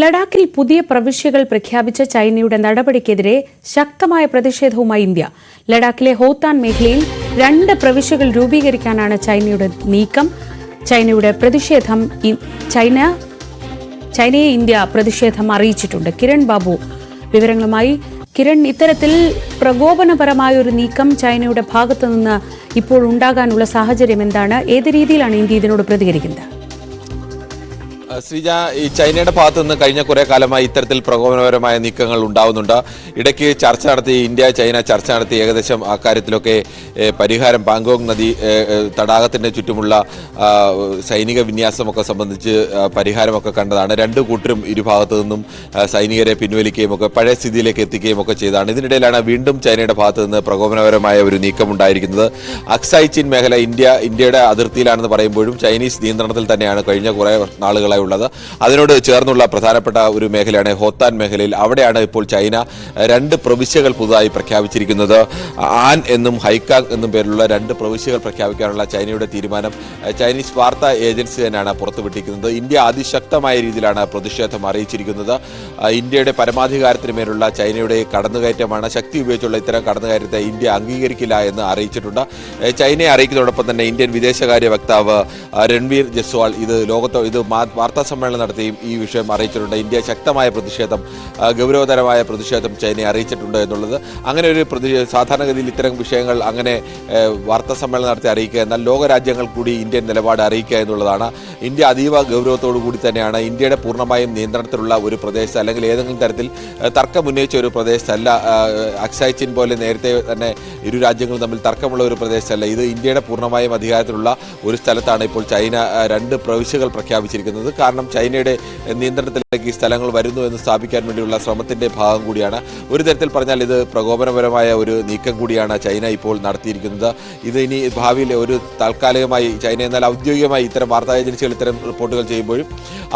ലഡാക്കിൽ പുതിയ പ്രവിശ്യകൾ പ്രഖ്യാപിച്ച ചൈനയുടെ നടപടിക്കെതിരെ ശക്തമായ പ്രതിഷേധവുമായി ഇന്ത്യ. ലഡാക്കിലെ ഹോത്താൻ മേഖലയിൽ 2 പ്രവിശ്യകൾ രൂപീകരിക്കാനാണ് ചൈനയുടെ നീക്കം. ചൈനയെ ഇന്ത്യ പ്രതിഷേധം അറിയിച്ചിട്ടുണ്ട്. കിരൺ ബാബു വിവരങ്ങളുമായി. കിരൺ, ഇത്തരത്തിൽ പ്രകോപനപരമായ ഒരു നീക്കം ചൈനയുടെ ഭാഗത്തുനിന്ന് ഇപ്പോൾ ഉണ്ടാകാനുള്ള സാഹചര്യം എന്താണ്? ഏത് രീതിയിലാണ് ഇന്ത്യ ഇതിനോട് പ്രതികരിക്കുന്നത്? ശ്രീജ, ഈ ചൈനയുടെ ഭാഗത്തു നിന്ന് കഴിഞ്ഞ കുറെ കാലമായി ഇത്തരത്തിൽ പ്രകോപനപരമായ നീക്കങ്ങൾ ഉണ്ടാവുന്നുണ്ട്. ഇടയ്ക്ക് ചർച്ച നടത്തി, ഇന്ത്യ ചൈന ചർച്ച നടത്തി ഏകദേശം അക്കാര്യത്തിലൊക്കെ പരിഹാരം പാങ്കോങ് നദി തടാകത്തിന്റെ ചുറ്റുമുള്ള സൈനിക വിന്യാസമൊക്കെ സംബന്ധിച്ച് പരിഹാരമൊക്കെ കണ്ടതാണ്. 2 കൂട്ടരും ഇരുഭാഗത്തു നിന്നും സൈനികരെ പിൻവലിക്കുകയും ഒക്കെ പഴയ സ്ഥിതിയിലേക്ക് എത്തിക്കുകയും ഒക്കെ ചെയ്തതാണ്. ഇതിനിടയിലാണ് വീണ്ടും ചൈനയുടെ ഭാഗത്തു നിന്ന് പ്രകോപനപരമായ ഒരു നീക്കം ഉണ്ടായിരിക്കുന്നത്. അക്സായ് ചിൻ മേഖല ഇന്ത്യയുടെ അതിർത്തിയിലാണെന്ന് പറയുമ്പോഴും ചൈനീസ് നിയന്ത്രണത്തിൽ തന്നെയാണ് കഴിഞ്ഞ കുറെ നാളുകളായി ഉള്ളത്. അതിനോട് ചേർന്നുള്ള പ്രധാനപ്പെട്ട ഒരു മേഖലയാണ് ഹോത്താൻ മേഖലയിൽ. അവിടെയാണ് ഇപ്പോൾ ചൈന 2 പ്രവിശ്യകൾ പുതുതായി പ്രഖ്യാപിച്ചിരിക്കുന്നത്. ആൻ എന്നും ഹൈക്കാങ് എന്നും പേരിലുള്ള 2 പ്രവിശ്യകൾ പ്രഖ്യാപിക്കാനുള്ള ചൈനയുടെ തീരുമാനം ചൈനീസ് വാർത്താ ഏജൻസി തന്നെയാണ് പുറത്തുവിട്ടിരിക്കുന്നത്. ഇന്ത്യ അതിശക്തമായ രീതിയിലാണ് പ്രതിഷേധം അറിയിച്ചിരിക്കുന്നത്. ഇന്ത്യയുടെ പരമാധികാരത്തിന് മേലുള്ള ചൈനയുടെ കടന്നുകയറ്റമാണ്. ശക്തി ഉപയോഗിച്ചുള്ള ഇത്തരം കടന്നുകയറ്റത്തെ ഇന്ത്യ അംഗീകരിക്കില്ല എന്ന് അറിയിച്ചിട്ടുണ്ട്. ചൈനയെ അറിയിക്കുന്നതോടൊപ്പം തന്നെ ഇന്ത്യൻ വിദേശകാര്യ വക്താവ് രൺവീർ ജയ്സ്വാൾ ഇത് വാർത്താ സമ്മേളനം നടത്തിയും ഈ വിഷയം അറിയിച്ചിട്ടുണ്ട്. ഇന്ത്യ ശക്തമായ പ്രതിഷേധം, ഗൗരവതരമായ പ്രതിഷേധം ചൈനയെ അറിയിച്ചിട്ടുണ്ട് എന്നുള്ളത്. അങ്ങനെ ഒരു സാധാരണഗതിയിൽ ഇത്തരം വിഷയങ്ങൾ അങ്ങനെ വാർത്താ സമ്മേളനം നടത്തി അറിയിക്കുക, എന്നാൽ ലോകരാജ്യങ്ങൾ കൂടി ഇന്ത്യൻ നിലപാട് അറിയിക്കുക എന്നുള്ളതാണ്. ഇന്ത്യ അതീവ ഗൗരവത്തോടു കൂടി തന്നെയാണ് ഇന്ത്യയുടെ പൂർണ്ണമായും നിയന്ത്രണത്തിലുള്ള ഒരു പ്രദേശത്ത് അല്ലെങ്കിൽ ഏതെങ്കിലും തരത്തിൽ തർക്കം ഉന്നയിച്ച ഒരു പ്രദേശത്തല്ല. അക്സായ് ചിൻ പോലെ നേരത്തെ തന്നെ ഇരു രാജ്യങ്ങളും തമ്മിൽ തർക്കമുള്ള ഒരു പ്രദേശത്തല്ല. ഇത് ഇന്ത്യയുടെ പൂർണ്ണമായും അധികാരത്തിലുള്ള ഒരു സ്ഥലത്താണ് ഇപ്പോൾ ചൈന 2 പ്രവിശ്യകൾ പ്രഖ്യാപിച്ചിരിക്കുന്നത്. കാരണം ചൈനയുടെ നിയന്ത്രണത്തിലേക്ക് ഈ സ്ഥലങ്ങൾ വരുന്നു എന്ന് സ്ഥാപിക്കാൻ വേണ്ടിയുള്ള ശ്രമത്തിന്റെ ഭാഗം കൂടിയാണ്. ഒരു തരത്തിൽ പറഞ്ഞാൽ ഇത് പ്രകോപനപരമായ ഒരു നീക്കം കൂടിയാണ് ചൈന ഇപ്പോൾ നടത്തിയിരിക്കുന്നത്. ഇത് ഇനി ഭാവിയിൽ ഒരു താൽക്കാലികമായി ചൈന, എന്നാൽ ഔദ്യോഗികമായി ഇത്തരം വാർത്താ ഏജൻസികൾ ഇത്തരം റിപ്പോർട്ടുകൾ ചെയ്യുമ്പോഴും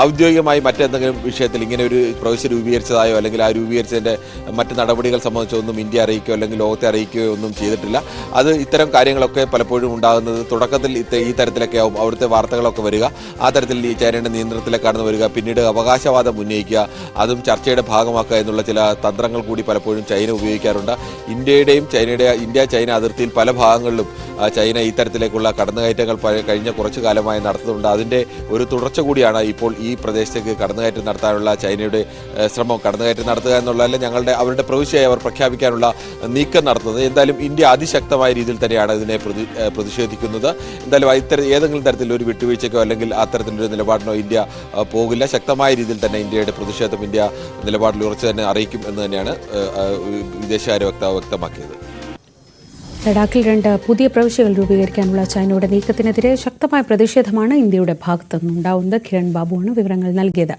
ഔദ്യോഗികമായി മറ്റെന്തെങ്കിലും വിഷയത്തിൽ ഇങ്ങനെ ഒരു പ്രവിശ്യ രൂപീകരിച്ചതായോ അല്ലെങ്കിൽ ആ രൂപീകരിച്ചതിന്റെ മറ്റ് നടപടികൾ സംബന്ധിച്ചൊന്നും ഇന്ത്യ അറിയിക്കുകയോ അല്ലെങ്കിൽ ലോകത്തെ അറിയിക്കുകയോ ഒന്നും ചെയ്തിട്ടില്ല. അത് ഇത്തരം കാര്യങ്ങളൊക്കെ പലപ്പോഴും ഉണ്ടാകുന്നത് തുടക്കത്തിൽ ഈ തരത്തിലൊക്കെ ആവും അവിടുത്തെ വാർത്തകളൊക്കെ വരിക, ആ തരത്തിൽ ഈ ചൈനയുടെ നിയന്ത്രണത്തിലേക്ക് കടന്നു വരിക, പിന്നീട് അവകാശവാദം ഉന്നയിക്കുക, അതും ചർച്ചയുടെ ഭാഗമാക്കുക എന്നുള്ള ചില തന്ത്രങ്ങൾ കൂടി പലപ്പോഴും ചൈന ഉപയോഗിക്കാറുണ്ട്. ഇന്ത്യ ചൈന അതിർത്തിയിൽ പല ഭാഗങ്ങളിലും ചൈന ഈ തരത്തിലേക്കുള്ള കടന്നുകയറ്റങ്ങൾ കഴിഞ്ഞ കുറച്ചു കാലമായി നടത്തുന്നുണ്ട്. അതിൻ്റെ ഒരു തുടർച്ച കൂടിയാണ് ഇപ്പോൾ ഈ പ്രദേശത്തേക്ക് കടന്നുകയറ്റം നടത്താനുള്ള ചൈനയുടെ ശ്രമം. കടന്നുകയറ്റം നടത്തുക എന്നുള്ളതല്ല, അവരുടെ പ്രവിശ്യയായി അവർ പ്രഖ്യാപിക്കാനുള്ള നീക്കം നടത്തുന്നത്. എന്തായാലും ഇന്ത്യ അതിശക്തമായ രീതിയിൽ തന്നെയാണ് ഇതിനെ പ്രതിഷേധിക്കുന്നത്. എന്തായാലും ഏതെങ്കിലും തരത്തിൽ ഒരു വിട്ടുവീഴ്ചയ്ക്കോ അല്ലെങ്കിൽ അത്തരത്തിലൊരു നിലപാടിനോ ഇന്ത്യ പോകില്ല. ശക്തമായ രീതിയിൽ തന്നെ ഇന്ത്യയുടെ പ്രതിഷേധം ഇന്ത്യ നിലപാടിൽ ഉറച്ചു തന്നെ അറിയിക്കും എന്ന് തന്നെയാണ് വിദേശകാര്യ വക്താവ് വ്യക്തമാക്കിയത്. ലഡാക്കിൽ 2 പുതിയ പ്രവിശ്യകൾ രൂപീകരിക്കാനുള്ള ചൈനയുടെ നീക്കത്തിനെതിരെ ശക്തമായ പ്രതിഷേധമാണ് ഇന്ത്യയുടെ ഭാഗത്തുനിന്നുണ്ടാവുന്നത്. കിരൺ ബാബുവാണ് വിവരങ്ങൾ നൽകിയത്.